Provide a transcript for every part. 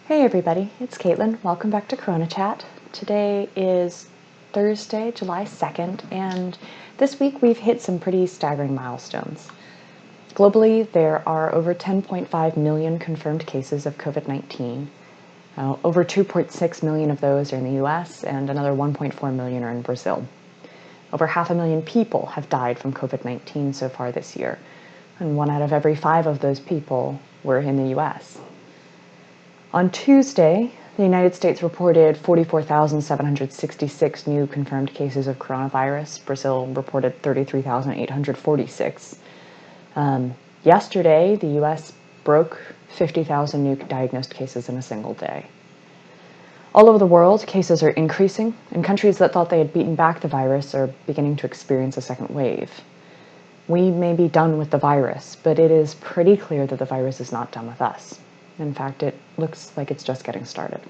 Hey everybody, it's Caitlin. Welcome back to CoronaChat. Today is Thursday, July 2nd, and this week we've hit some pretty staggering milestones. Globally, there are over 10.5 million confirmed cases of COVID-19. Over 2.6 million of those are in the US, and another 1.4 million are in Brazil. Over 500,000 people have died from COVID-19 so far this year, and 1 out of every 5 of those people were in the US. On Tuesday, the United States reported 44,766 new confirmed cases of coronavirus. Brazil reported 33,846. Yesterday, the US broke 50,000 new diagnosed cases in a single day. All over the world, cases are increasing, and countries that thought they had beaten back the virus are beginning to experience a second wave. We may be done with the virus, but it is pretty clear that the virus is not done with us. In fact, it looks like it's just getting started.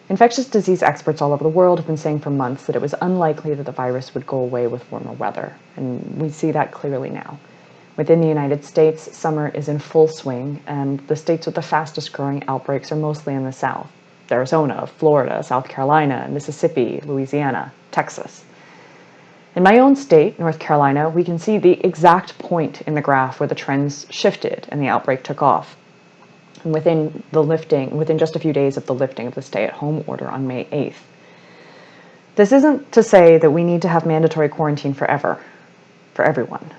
Infectious disease experts all over the world have been saying for months that it was unlikely that the virus would go away with warmer weather, and we see that clearly now. Within the United States, summer is in full swing, and the states with the fastest growing outbreaks are mostly in the South: Arizona, Florida, South Carolina, Mississippi, Louisiana, Texas. In my own state, North Carolina, we can see the exact point in the graph where the trends shifted and the outbreak took off. And within just a few days of the lifting of the stay-at-home order on May 8th. This isn't to say that we need to have mandatory quarantine forever, for everyone.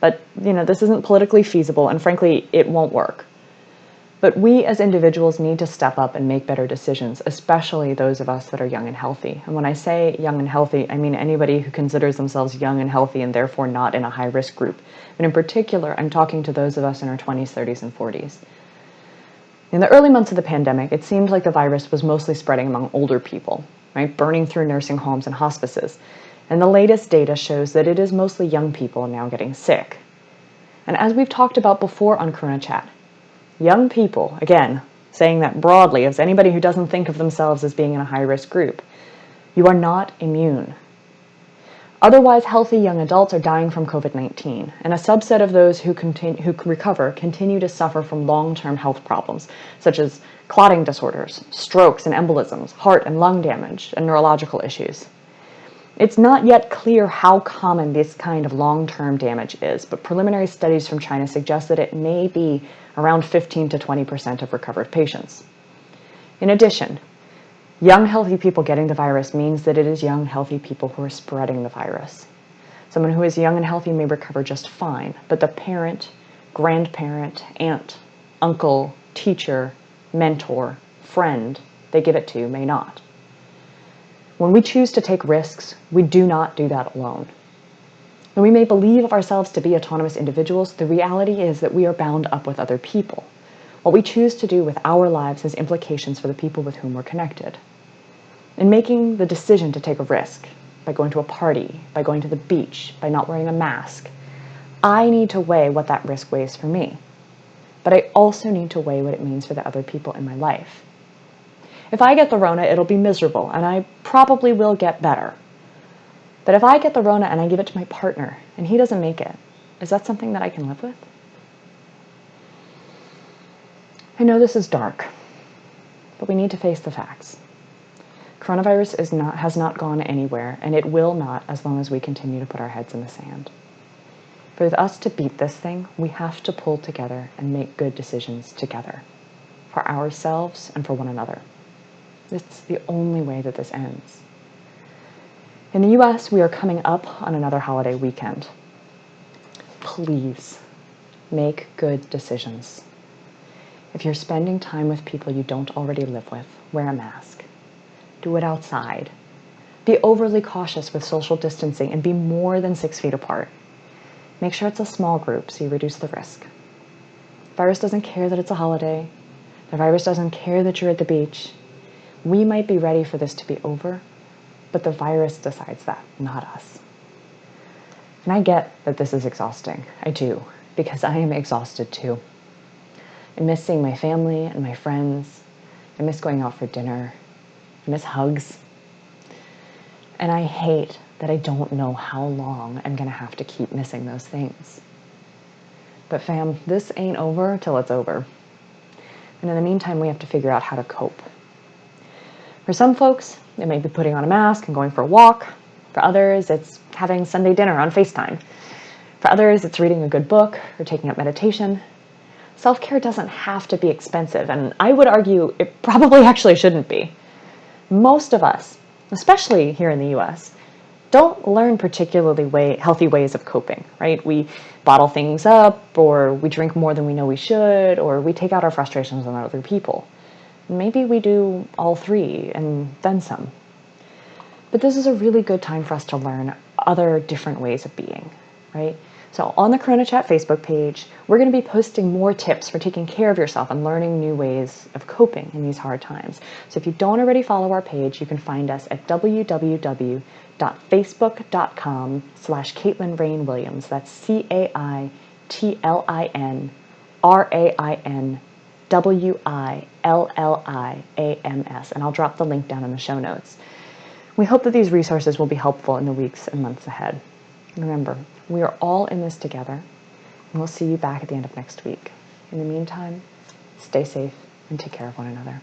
But, this isn't politically feasible, and frankly, it won't work. But we as individuals need to step up and make better decisions, especially those of us that are young and healthy. And when I say young and healthy, I mean anybody who considers themselves young and healthy and therefore not in a high-risk group. And in particular, I'm talking to those of us in our 20s, 30s, and 40s. In the early months of the pandemic, it seemed like the virus was mostly spreading among older people, right? Burning through nursing homes and hospices. And the latest data shows that it is mostly young people now getting sick. And as we've talked about before on CoronaChat, young people, again, saying that broadly as anybody who doesn't think of themselves as being in a high-risk group, you are not immune. Otherwise healthy young adults are dying from COVID-19, and a subset of those who recover continue to suffer from long-term health problems, such as clotting disorders, strokes and embolisms, heart and lung damage, and neurological issues. It's not yet clear how common this kind of long-term damage is, but preliminary studies from China suggest that it may be around 15 to 20% of recovered patients. In addition, young, healthy people getting the virus means that it is young, healthy people who are spreading the virus. Someone who is young and healthy may recover just fine, but the parent, grandparent, aunt, uncle, teacher, mentor, friend they give it to may not. When we choose to take risks, we do not do that alone. And we may believe of ourselves to be autonomous individuals, the reality is that we are bound up with other people. What we choose to do with our lives has implications for the people with whom we're connected. In making the decision to take a risk, by going to a party, by going to the beach, by not wearing a mask, I need to weigh what that risk weighs for me. But I also need to weigh what it means for the other people in my life. If I get the Rona, it'll be miserable, and I probably will get better. But if I get the Rona and I give it to my partner, and he doesn't make it, is that something that I can live with? I know this is dark, but we need to face the facts. Coronavirus has not gone anywhere, and it will not as long as we continue to put our heads in the sand. For us to beat this thing, we have to pull together and make good decisions together, for ourselves and for one another. It's the only way that this ends. In the US, we are coming up on another holiday weekend. Please, make good decisions. If you're spending time with people you don't already live with, wear a mask. Do it outside. Be overly cautious with social distancing and be more than 6 feet apart. Make sure it's a small group so you reduce the risk. The virus doesn't care that it's a holiday. The virus doesn't care that you're at the beach. We might be ready for this to be over, but the virus decides that, not us. And I get that this is exhausting. I do, because I am exhausted too. I miss seeing my family and my friends. I miss going out for dinner. I miss hugs. And I hate that I don't know how long I'm going to have to keep missing those things. But fam, this ain't over till it's over. And in the meantime, we have to figure out how to cope. For some folks, it may be putting on a mask and going for a walk. For others, it's having Sunday dinner on FaceTime. For others, it's reading a good book or taking up meditation. Self-care doesn't have to be expensive, and I would argue it probably actually shouldn't be. Most of us, especially here in the US, don't learn particularly healthy ways of coping, right? We bottle things up, or we drink more than we know we should, or we take out our frustrations on other people. Maybe we do all three and then some. But this is a really good time for us to learn other different ways of being, right? So on the CoronaChat Facebook page, we're going to be posting more tips for taking care of yourself and learning new ways of coping in these hard times. So if you don't already follow our page, you can find us at www.facebook.com/Caitlin Rain Williams. That's CaitlinRainWilliams. And I'll drop the link down in the show notes. We hope that these resources will be helpful in the weeks and months ahead. Remember, we are all in this together, and we'll see you back at the end of next week. In the meantime, stay safe and take care of one another.